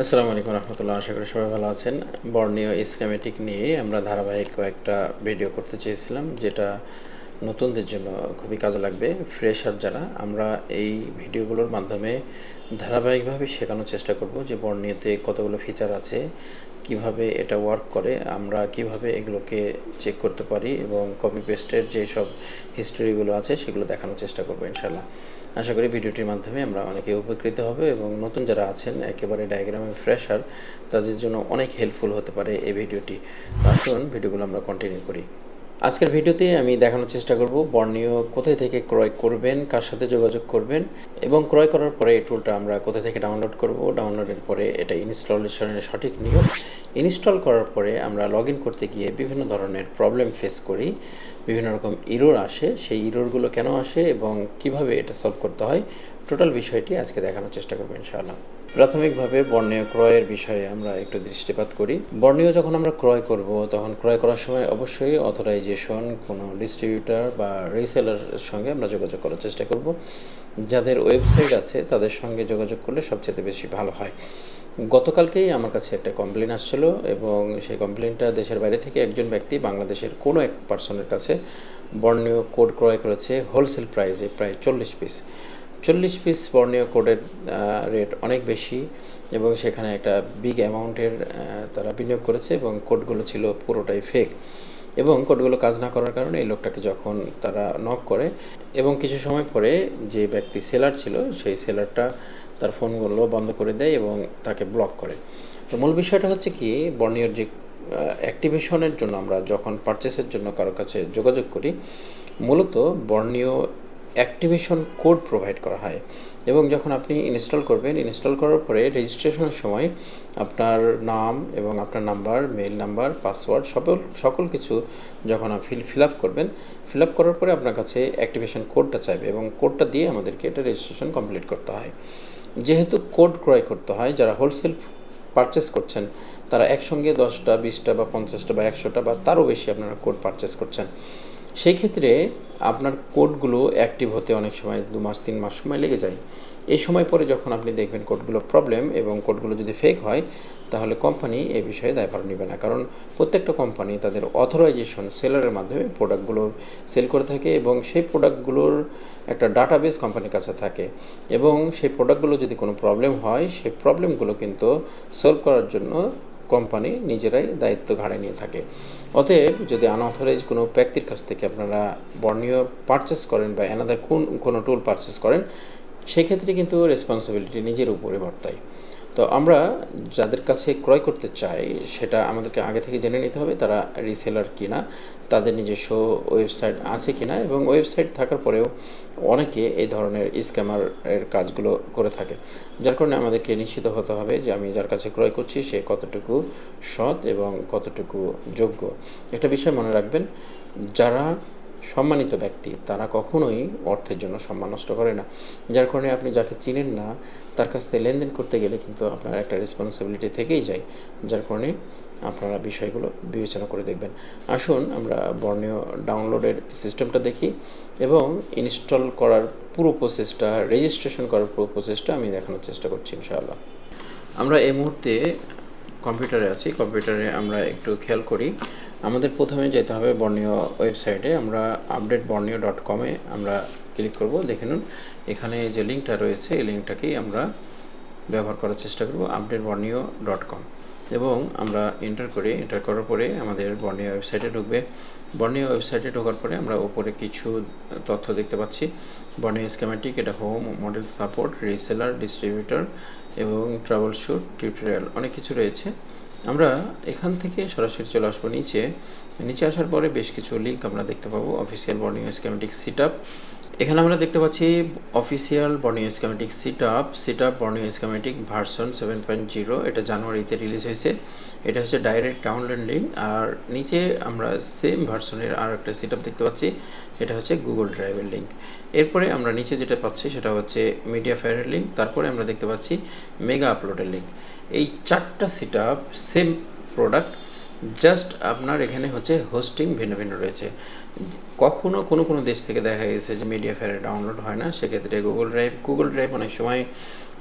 আসসালামু আলাইকুম রহমতুল্লাহ। আশা করি সবাই ভালো আছেন। বর্ণীয় স্কিমেটিক নিয়ে আমরা ধারাবাহিক কয়েকটা ভিডিও করতে চেয়েছিলাম, যেটা নতুনদের জন্য খুবই কাজে লাগবে। ফ্রেশার যারা, আমরা এই ভিডিওগুলোর মাধ্যমে ধারাবাহিকভাবে শেখানোর চেষ্টা করব যে বর্ণীয়তে কতগুলো ফিচার আছে, কিভাবে এটা ওয়ার্ক করে, আমরা কিভাবে এগুলোকে চেক করতে পারি এবং কপি পেস্টের যেসব হিস্টোরিগুলো আছে সেগুলো দেখানোর চেষ্টা করব ইনশাল্লাহ। আশা করি ভিডিওটির মাধ্যমে আমরা অনেকে উপকৃত হবে এবং নতুন যারা আছেন একেবারে ডায়াগ্রামে ফ্রেশার, তাদের জন্য অনেক হেল্পফুল হতে পারে এই ভিডিওটি। আসুন ভিডিওগুলো আমরা কন্টিনিউ করি। আজকের ভিডিওতে আমি দেখানোর চেষ্টা করব বর্ণীয় কোথায় থেকে ক্রয় করবেন, কার সাথে যোগাযোগ করবেন এবং ক্রয় করার পরে এই টুলটা আমরা কোথা থেকে ডাউনলোড করব, ডাউনলোডের পরে এটা ইনস্টলেশনের সঠিক নিয়ম, ইনস্টল করার পরে আমরা লগ ইন করতে গিয়ে বিভিন্ন ধরনের প্রবলেম ফেস করি, বিভিন্ন রকম ইরর আসে, সেই ইররগুলো কেন আসে এবং কিভাবে এটা সলভ করতে হয়, টোটাল বিষয়টি আজকে দেখানোর চেষ্টা করব ইনশাআল্লাহ। প্রাথমিকভাবে বর্ণীয় ক্রয়ের বিষয়ে আমরা একটু দৃষ্টিপাত করি। বর্ণীয় যখন আমরা ক্রয় করব, তখন ক্রয় করার সময় অবশ্যই অথরাইজেশন কোনো ডিস্ট্রিবিউটার বা রিসেলারের সঙ্গে আমরা যোগাযোগ করার চেষ্টা করব। যাদের ওয়েবসাইট আছে তাদের সঙ্গে যোগাযোগ করলে সবচেয়ে বেশি ভালো হয়। গতকালকেই আমার কাছে একটা কমপ্লেন আসছিল এবং সেই কমপ্লেনটা দেশের বাইরে থেকে একজন ব্যক্তি বাংলাদেশের কোনো এক পার্সনের কাছে বর্ণীয় কোড ক্রয় করেছে হোলসেল প্রাইসে প্রায় 40 পিস বর্ণীয় কোডের রেট অনেক বেশি এবং সেখানে একটা বিগ অ্যামাউন্টের তারা বিনিয়োগ করেছে এবং কোডগুলো ছিল পুরোটাই ফেক। এবং কোডগুলো কাজ না করার কারণে এই লোকটাকে যখন তারা নক করে এবং কিছু সময় পরে যে ব্যক্তি সেলার ছিল সেই সেলারটা তার ফোনগুলো বন্ধ করে দেয় এবং তাকে ব্লক করে। তো মূল বিষয়টা হচ্ছে কি, বর্ণীয়র যে অ্যাক্টিভেশনের জন্য আমরা যখন পারচেসের জন্য কারোর কাছে যোগাযোগ করি, মূলত বর্ণীয় অ্যাক্টিভেশন কোড প্রোভাইড করা হয় এবং যখন আপনি ইনস্টল করবেন, ইনস্টল করার পরে রেজিস্ট্রেশনের সময় আপনার নাম এবং আপনার নাম্বার, মেইল নাম্বার, পাসওয়ার্ড সকল কিছু যখন আপনি ফিল আপ করবেন, ফিল আপ করার পরে আপনার কাছে অ্যাক্টিভেশন কোডটা চাইবে এবং কোডটা দিয়ে আমাদেরকে এটা রেজিস্ট্রেশন কমপ্লিট করতে হয়। যেহেতু কোড ক্রয় করতে হয়, যারা হোলসেল পারচেস করছেন তারা একসঙ্গে 10টা, 20টা বা 50টা বা 100টা বা তারও বেশি আপনারা কোড পারচেস করছেন। সেই ক্ষেত্রে আপনার কোডগুলো অ্যাক্টিভ হতে অনেক সময় 2 মাস 3 মাস সময় লেগে যায়। এই সময় পরে যখন আপনি দেখবেন কোডগুলো প্রবলেম এবং কোডগুলো যদি ফেক হয়, তাহলে কোম্পানি এই বিষয়ে দায়ভার নেবে না, কারণ প্রত্যেকটা কোম্পানি তাদের অথরাইজেশন সেলারের মাধ্যমে প্রোডাক্টগুলো সেল করে থাকে এবং সেই প্রোডাক্টগুলোর একটা ডাটাবেস কোম্পানির কাছে থাকে এবং সেই প্রোডাক্টগুলো যদি কোনো প্রবলেম হয়, সেই প্রবলেমগুলো কিন্তু সলভ করার জন্য কোম্পানি নিজেরাই দায়িত্ব ঘাড়ে নিয়ে থাকে। অতএব যদি আনঅথরাইজ কোনো ব্যক্তির কাছ থেকে আপনারা বর্ণীয় পারচেস করেন বা অ্যানাদার কোনো টুল পারচেস করেন, সেক্ষেত্রে কিন্তু রেসপন্সিবিলিটি নিজের উপরে বর্তায়। তো আমরা যাদের কাছে ক্রয় করতে চাই সেটা আমাদেরকে আগে থেকে জেনে নিতে হবে তারা রিসেলার কিনা, তাদের নিজস্ব ওয়েবসাইট আছে কিনা, এবং ওয়েবসাইট থাকার পরেও অনেকে এই ধরনের স্ক্যামারের কাজগুলো করে থাকে, যার কারণে আমাদেরকে নিশ্চিত হতে হবে যে আমি যার কাছে ক্রয় করছি সে কতটুকু সৎ এবং কতটুকু যোগ্য। একটা বিষয় মনে রাখবেন, যারা সম্মানিত ব্যক্তি তারা কখনোই অর্থের জন্য সম্মান নষ্ট করে না, যার কারণে আপনি যাকে চিনেন না তার কাছ থেকে লেনদেন করতে গেলে কিন্তু আপনার একটা রেসপন্সিবিলিটি থেকেই যায়, যার কারণে আপনারা বিষয়গুলো বিবেচনা করে দেখবেন। আসুন আমরা বর্ণীয় ডাউনলোডের সিস্টেমটা দেখি এবং ইনস্টল করার পুরো প্রসেসটা, রেজিস্ট্রেশন করার পুরো প্রসেসটা আমি দেখানোর চেষ্টা করছি ইনশাআল্লাহ। আমরা এই মুহূর্তে কম্পিউটারে আছি। কম্পিউটারে আমরা একটু খেয়াল করি, আমাদের প্রথমে যেতে হবে বর্ণীয় ওয়েবসাইটে। আমরা updateborneo.com-এ আমরা ক্লিক করব। দেখে নিন এখানে যে লিঙ্কটা রয়েছে এই লিঙ্কটাকেই আমরা ব্যবহার করার চেষ্টা করব, updateborneo.com, এবং আমরা এন্টার করার পরে আমাদের বর্ণীয় ওয়েবসাইটে ঢুকবে। বর্ণীয় ওয়েবসাইটে ঢোকার পরে আমরা উপরে কিছু তথ্য দেখতে পাচ্ছি। বর্ণীয় স্কিমেটিক, এটা home, model support, reseller, distributor এবং ট্রাবল শুট, টিউটোরিয়াল, অনেক কিছু রয়েছে। আমরা এখান থেকে সরাসরি চলে আসবো নিচে আসার পরে বেশ কিছু লিঙ্ক আমরা দেখতে পাবো। অফিসিয়াল বর্ণীয় স্কিমেটিক সেটআপ, এখানে আমরা দেখতে পাচ্ছি অফিসিয়াল বর্ণীয় স্কিমেটিক সেটআপ বর্ণীয় স্কিমেটিক ভার্সন 7.0, এটা জানুয়ারিতে রিলিজ হয়েছে। এটা হচ্ছে ডাইরেক্ট ডাউনলোড লিঙ্ক। আর নিচে আমরা সেম ভার্সনের আর একটা সেটআপ দেখতে পাচ্ছি, এটা হচ্ছে গুগল ড্রাইভের লিঙ্ক। এরপরে আমরা নিচে যেটা পাচ্ছি সেটা হচ্ছে মিডিয়া ফায়ারের লিঙ্ক, তারপরে আমরা দেখতে পাচ্ছি মেগা আপলোডের লিঙ্ক। এই 4টা সেটআপ সেম প্রোডাক্ট, জাস্ট আপনার এখানে হচ্ছে হোস্টিং ভিন্ন ভিন্ন রয়েছে। কখনো কোনো দেশ থেকে দেখা গেছে যে মিডিয়া ফায়ারে ডাউনলোড হয় না, সেক্ষেত্রে গুগল ড্রাইভ অনেক সময়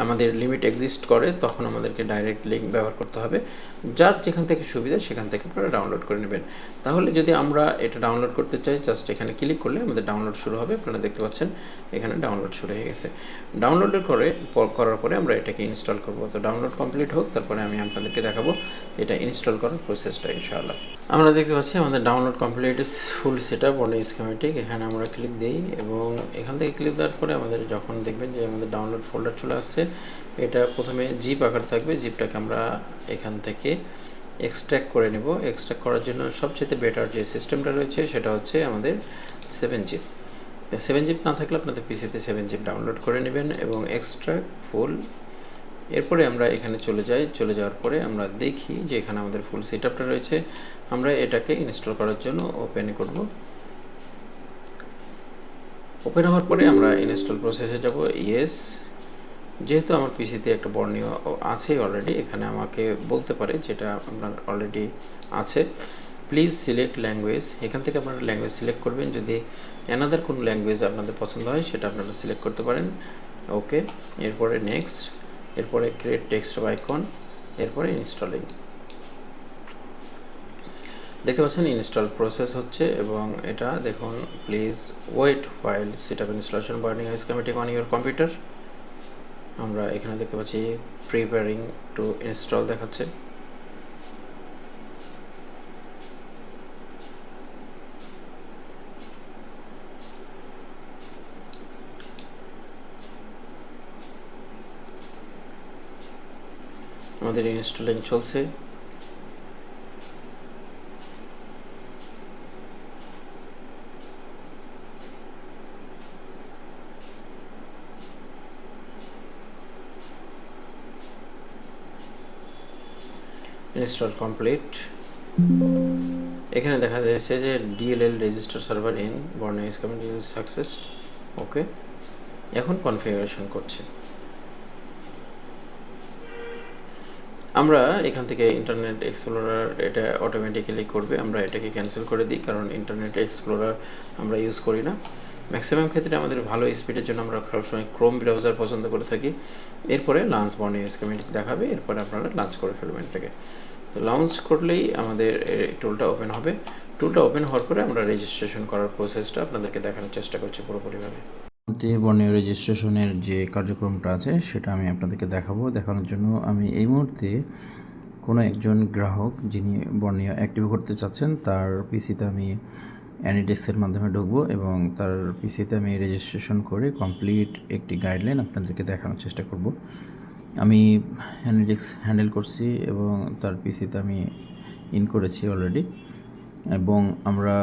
আমাদের লিমিট এক্সিস্ট করে তখন আমাদেরকে ডাইরেক্ট লিঙ্ক ব্যবহার করতে হবে। যার যেখান থেকে সুবিধা সেখান থেকে আপনারা ডাউনলোড করে নেবেন। তাহলে যদি আমরা এটা ডাউনলোড করতে চাই, জাস্ট এখানে ক্লিক করলে আমাদের ডাউনলোড শুরু হবে। আপনারা দেখতে পাচ্ছেন এখানে ডাউনলোড শুরু হয়ে গেছে। ডাউনলোড করার পরে আমরা এটাকে ইনস্টল করব। তো ডাউনলোড কমপ্লিট হোক, তারপরে আমি আপনাদেরকে দেখাবো এটা ইনস্টল করার প্রসেসটা ইনশাআল্লাহ। আমরা দেখতে পাচ্ছি আমাদের download complete is full setup বর্ণীয় স্কিমেটিক। এখানে আমরা ক্লিক দিই এবং এখান থেকে ক্লিক দেওয়ার পরে আমাদের যখন দেখবেন যে আমাদের ডাউনলোড ফোল্ডার চলে আসছে, এটা প্রথমে জিপ আকার থাকবে। জিপটাকে আমরা এখান থেকে এক্সট্র্যাক্ট করে নেব। এক্সট্র্যাক্ট করার জন্য সবচেয়ে বেটার যে সিস্টেমটা রয়েছে সেটা হচ্ছে আমাদের 7 জিপ। 7 জিপ না থাকলে আপনাদের পিসিতে 7 জিপ ডাউনলোড করে নেবেন এবং এক্সট্র্যাক্ট ফুল। এরপরে আমরা এখানে চলে যাওয়ার পরে আমরা দেখি যে এখানে আমাদের ফুল সেটআপটা রয়েছে। আমরা এটাকে ইনস্টল করার জন্য ওপেন করব। ওপেন হওয়ার পরে আমরা ইনস্টল প্রসেসে যাব। ইয়েস, যেহেতু আমার পিসিতে একটা বর্ণীয় আছে অলরেডি, এখানে আমাকে বলতে পারে যেটা আপনার অলরেডি আছে। Please select language. এখান থেকে আপনারা ল্যাঙ্গুয়েজ সিলেক্ট করবেন। যদি অ্যানাদার কোনো ল্যাঙ্গুয়েজ আপনাদের পছন্দ হয় সেটা আপনারা সিলেক্ট করতে পারেন। ওকে, এরপরে নেক্সট, এরপরে ক্রিয়েট টেক্সট আইকন, এরপরে ইনস্টলিং। দেখতে পাচ্ছেন ইনস্টল প্রসেস হচ্ছে এবং এটা দেখুন, please wait while setup installation বর্ণীয় স্কিমেটিক অন ইউর কম্পিউটার। আমরা এখানে দেখতে পাচ্ছি প্রিপেয়ারিং টু ইনস্টল দেখাচ্ছে। আমাদের ইনস্টলিং চলছে। Install complete. এখানে দেখা যাচ্ছে যে ডিএলএল রেজিস্টার সার্ভার ইন বর্ণীয় স্কিমেটিক সাকসেস। ওকে, এখন কনফিগারেশন করছে। আমরা এখান থেকে ইন্টারনেট এক্সপ্লোরার এটা অটোমেটিক্যালি করবে। আমরা এটাকে ক্যান্সেল করে দিই, কারণ ইন্টারনেট এক্সপ্লোরার আমরা ইউজ করি না। ম্যাক্সিমাম ক্ষেত্রে আমাদের ভালো স্পিডের জন্য আমরা সবসময় ক্রোম ব্রাউজার পছন্দ করে থাকি। এরপরে লঞ্চ বর্ণীয় স্কিমেটিক দেখাবে, এরপরে আপনারা লঞ্চ করে ফেলবেন এটাকে। তো লঞ্চ করলেই আমাদের টুলটা ওপেন হবে। টুলটা ওপেন হওয়ার পরে আমরা রেজিস্ট্রেশন করার প্রসেসটা আপনাদেরকে দেখানোর চেষ্টা করছি পুরোপুরিভাবে। বর্ণীয় রেজিস্ট্রেশনের যে কার্যক্রমটা আছে সেটা আমি আপনাদেরকে দেখানোর জন্য আমি এই মুহূর্তে কোনো একজন গ্রাহক যিনি বর্ণীয় অ্যাক্টিভ করতে চাচ্ছেন তার পিসিতে আমি অ্যানিডেক্সের মাধ্যমে ঢুকবো এবং তার পিসিতে আমি রেজিস্ট্রেশন করে কমপ্লিট একটি গাইডলাইন আপনাদেরকে দেখানোর চেষ্টা করব। আমি অ্যানিডেক্স হ্যান্ডেল করছি এবং তার পিসিতে আমি ইন করেছি অলরেডি এবং আমরা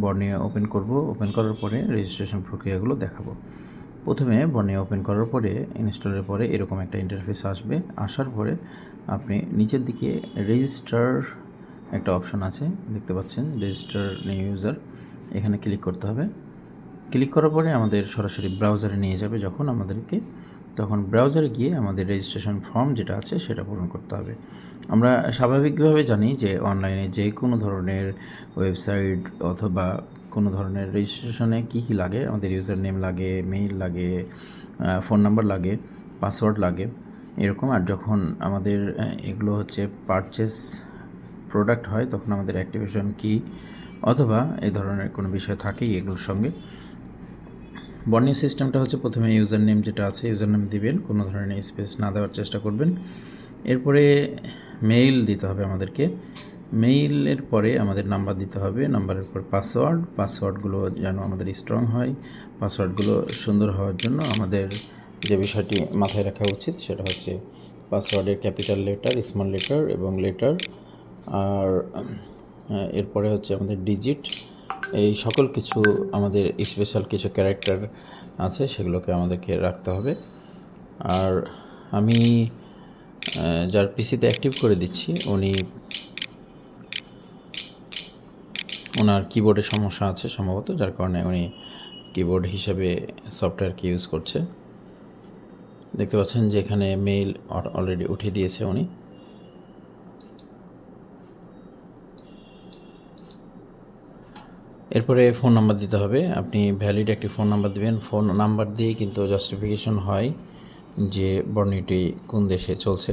বর্ণীয় ওপেন করব। ওপেন করার পরে রেজিস্ট্রেশন প্রক্রিয়াগুলো দেখাবো। প্রথমে বর্ণীয় ওপেন করার পরে ইনস্টলের পরে এরকম একটা ইন্টারফেস আসবে। আসার পরে আপনি নিচের দিকে রেজিস্টার একটা অপশন আছে, দেখতে পাচ্ছেন রেজিস্টার নিউ ইউজার। এখানে ক্লিক করতে হবে। ক্লিক করার পরে আমাদের সরাসরি ব্রাউজারে নিয়ে যাবে। যখন আমাদেরকে তখন ব্রাউজারে গিয়ে আমাদের রেজিস্ট্রেশন ফর্ম যেটা আছে সেটা পূরণ করতে হবে। আমরা স্বাভাবিকভাবে জানি যে অনলাইনে যে কোনো ধরনের ওয়েবসাইট অথবা কোনো ধরনের রেজিস্ট্রেশনে কী কী লাগে, আমাদের ইউজার নেম লাগে, মেইল লাগে, ফোন নাম্বার লাগে, পাসওয়ার্ড লাগে এরকম। আর যখন আমাদের এগুলো হচ্ছে পারচেস প্রোডাক্ট হয় তখন আমাদের অ্যাক্টিভেশন কি অথবা এই ধরনের কোনো বিষয় থাকেই এগুলোর সঙ্গে। বর্ণীয় সিস্টেমটা হচ্ছে প্রথমে ইউজার নেম যেটা আছে ইউজার নেম দিবেন, কোনো ধরনের স্পেস না দেওয়ার চেষ্টা করবেন। এরপরে মেইল দিতে হবে আমাদেরকে। মেইলের পরে আমাদের নাম্বার দিতে হবে, নাম্বারের পর পাসওয়ার্ডগুলো যেন আমাদের স্ট্রং হয়। পাসওয়ার্ডগুলো সুন্দর হওয়ার জন্য আমাদের যে বিষয়টি মাথায় রাখা উচিত সেটা হচ্ছে পাসওয়ার্ডের ক্যাপিটাল লেটার, স্মল লেটার এবং লেটার, আর এরপরে হচ্ছে আমাদের ডিজিট, এই সকল কিছু আমাদের স্পেশাল কিছু ক্যারেক্টার আছে সেগুলোকে আমাদেরকে রাখতে হবে। আর আমি যার পিসিতে অ্যাক্টিভ করে দিচ্ছি ওনার কিবোর্ডে সমস্যা আছে সম্ভবত, যার কারণে উনি কিবোর্ড হিসেবে সফটওয়্যারকে ইউজ করছে। দেখতে পাচ্ছেন যে এখানে মেইল অলরেডি উঠিয়ে দিয়েছে উনি। এরপরে ফোন নাম্বার দিতে হবে। আপনি ভ্যালিড একটি ফোন নাম্বার দেবেন। ফোন নাম্বার দিয়ে কিন্তু জাস্টিফিকেশন হয় যে বর্ণিটি কোন দেশে চলছে।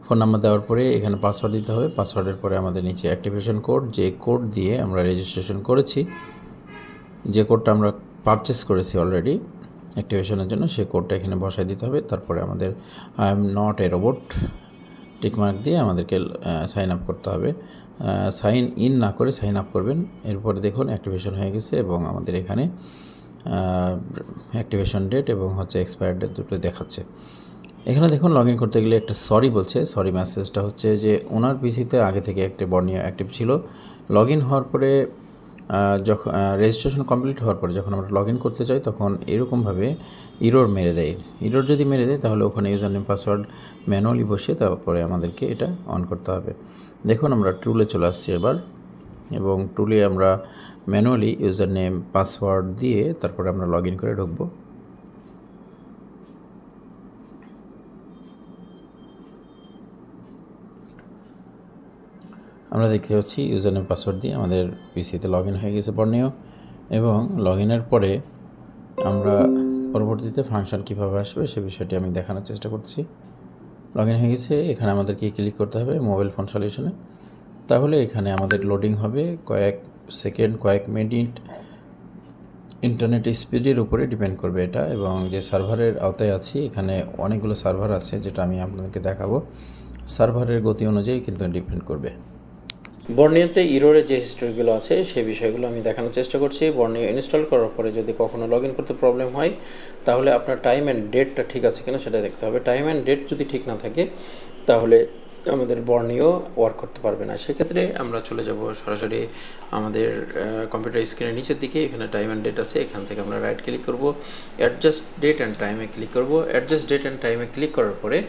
ফোন নাম্বার দেওয়ার পরে এখানে পাসওয়ার্ড দিতে হবে। পাসওয়ার্ডের পরে আমাদের নিচে অ্যাক্টিভেশন কোড, যে কোড দিয়ে আমরা রেজিস্ট্রেশন করেছি, যে কোডটা আমরা পারচেস করেছি অলরেডি অ্যাক্টিভেশনের জন্য, সেই কোডটা এখানে বসায় দিতে হবে। তারপরে আমাদের I am not a robot tick mark দিয়ে আমাদেরকে সাইন আপ করতে হবে। সাইন ইন না করে সাইন আপ করবেন। এরপরে দেখুন অ্যাক্টিভেশন হয়ে গেছে এবং আমাদের এখানে অ্যাক্টিভেশন ডেট এবং এক্সপায়ার ডেট দুটো দেখাচ্ছে। এখানে দেখুন লগ ইন করতে গেলে একটা সরি বলছে। সরি মেসেজটা হচ্ছে যে ওনার পিসিতে আগে থেকে একটা বর্ণীয় অ্যাক্টিভ ছিল। লগ ইন হওয়ার পরে যখন রেজিস্ট্রেশন কমপ্লিট হওয়ার পরে যখন আমরা লগ ইন করতে চাই তখন এরকমভাবে ইরর মেরে দেয়। ইরর যদি মেরে দেয় তাহলে ওখানে ইউজার নেম পাসওয়ার্ড ম্যানুয়ালি বসিয়ে তারপরে আমাদেরকে এটা অন করতে হবে। দেখুন আমরা টুলে চলে আসছি এবার, এবং টুলে আমরা ম্যানুয়ালি ইউজার নেম পাসওয়ার্ড দিয়ে তারপরে আমরা লগ ইন করে ঢুকবো। আমরা দেখতে পাচ্ছি ইউজার নেম পাসওয়ার্ড দিয়ে আমাদের পিসিতে লগ ইন হয়ে গেছে বর্ণীয়, এবং লগ ইনের পরে আমরা পরবর্তীতে ফাংশন কীভাবে আসবে সে বিষয়টি আমি দেখানোর চেষ্টা করছি। লগ ইন হয়ে গেছে, এখানে আমাদেরকে ক্লিক করতে হবে মোবাইল ফোন সলিউশনে। তাহলে এখানে আমাদের লোডিং হবে কয়েক সেকেন্ড, কয়েক মিনিট, ইন্টারনেট স্পিডের উপরে ডিপেন্ড করবে এটা, এবং যে সার্ভারের আওতায় আছি এখানে অনেকগুলো সার্ভার আছে যেটা আমি আপনাদেরকে দেখাবো। সার্ভারের গতি অনুযায়ী কিন্তু ডিপেন্ড করবে। বর্ণীয়তে ইরোরের যে হিস্ট্রিগুলো আছে সেই বিষয়গুলো আমি দেখানোর চেষ্টা করছি। বর্ণীয় ইনস্টল করার পরে যদি কখনো লগ ইন করতে প্রবলেম হয় তাহলে আপনার টাইম অ্যান্ড ডেটটা ঠিক আছে কিনা সেটা দেখতে হবে। টাইম অ্যান্ড ডেট যদি ঠিক না থাকে তাহলে আমাদের বর্ণীয় ওয়ার্ক করতে পারবে না। সেক্ষেত্রে আমরা চলে যাব সরাসরি আমাদের কম্পিউটার স্ক্রিনের নিচের দিকে। এখানে টাইম অ্যান্ড ডেট আছে, এখান থেকে আমরা রাইট ক্লিক করব, অ্যাডজাস্ট ডেট অ্যান্ড টাইমে ক্লিক করব। অ্যাডজাস্ট ডেট অ্যান্ড টাইমে ক্লিক করার পরে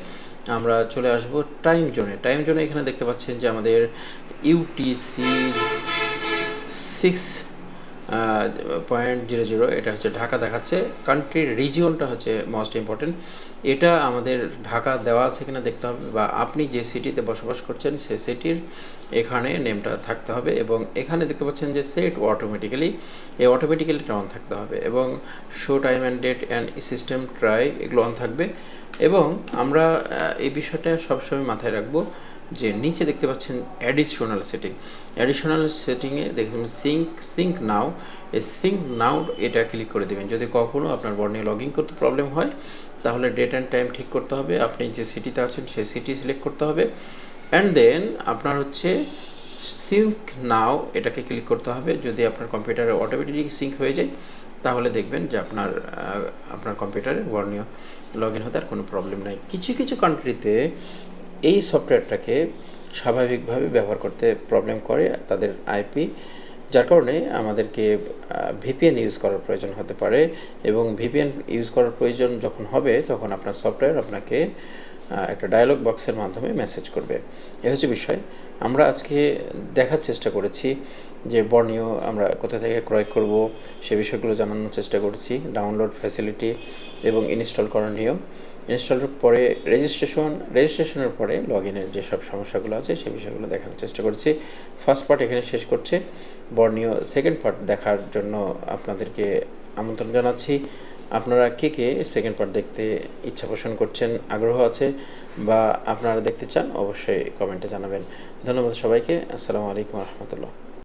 আমরা চলে আসব টাইম জোনে। টাইম জোনে এখানে দেখতে পাচ্ছেন যে আমাদের ইউটিসি 6.00 এটা ঢাকা দেখাচ্ছে। কান্ট্রির রিজিয়নটা মোস্ট ইম্পর্টেন্ট। এটা আমাদের ঢাকা দেওয়া আছে কিনা দেখতে হবে, বা আপনি যে সিটিতে বসবাস করছেন সেই সিটির এখানে নেমটা থাকতে হবে। এবং এখানে দেখতে পাচ্ছেন যে সেট অটোমেটিক্যালি, এই অটোমেটিক্যালিটা অন থাকতে হবে, এবং show time and date and system tray এগুলো অন থাকবে। এবং আমরা এই বিষয়টা সবসময় মাথায় রাখবো যে নিচে দেখতে পাচ্ছেন অ্যাডিশনাল সেটিং। অ্যাডিশনাল সেটিংয়ে দেখবেন সিঙ্ক নাও, এই সিঙ্ক নাও এটা ক্লিক করে দেবেন। যদি কখনও আপনার বর্ণীয় লগ ইন করতে প্রবলেম হয় তাহলে ডেট অ্যান্ড টাইম ঠিক করতে হবে, আপনি যে সিটিতে আছেন সেই সিটি সিলেক্ট করতে হবে, অ্যান্ড দেন আপনার সিঙ্ক নাও এটাকে ক্লিক করতে হবে। যদি আপনার কম্পিউটারে অটোমেটিক সিঙ্ক হয়ে যায় তাহলে দেখবেন যে আপনার কম্পিউটারে বর্ণীয় লগ ইন হতে আর কোনো প্রবলেম নাই। কিছু কিছু কান্ট্রিতে এই সফটওয়্যারটাকে স্বাভাবিকভাবে ব্যবহার করতে প্রবলেম করে তাদের আইপি, যার কারণে আমাদেরকে ভিপিএন ইউজ করার প্রয়োজন হতে পারে। এবং ভিপিএন ইউজ করার প্রয়োজন যখন হবে তখন আপনার সফটওয়্যার আপনাকে একটা ডায়ালগ বক্সের মাধ্যমে মেসেজ করবে। এ হচ্ছে বিষয়। আমরা আজকে দেখার চেষ্টা করেছি যে বর্ণীয় আমরা কোথা থেকে ক্রয় করব সে বিষয়গুলো জানানোর চেষ্টা করেছি, ডাউনলোড ফ্যাসিলিটি এবং ইনস্টল করার নিয়ম। ইনস্টলের পরে রেজিস্ট্রেশনের পরে লগ ইনের যেসব সমস্যাগুলো আছে সেই বিষয়গুলো দেখানোর চেষ্টা করছি। ফার্স্ট পার্ট এখানে শেষ করছে। বর্ণীয় সেকেন্ড পার্ট দেখার জন্য আপনাদেরকে আমন্ত্রণ জানাচ্ছি। আপনারা কে কে সেকেন্ড পার্ট দেখতে ইচ্ছা পোষণ করছেন, আগ্রহ আছে, বা আপনারা দেখতে চান অবশ্যই কমেন্টে জানাবেন। ধন্যবাদ সবাইকে। আসসালামু আলাইকুম রহমতুল্লাহ।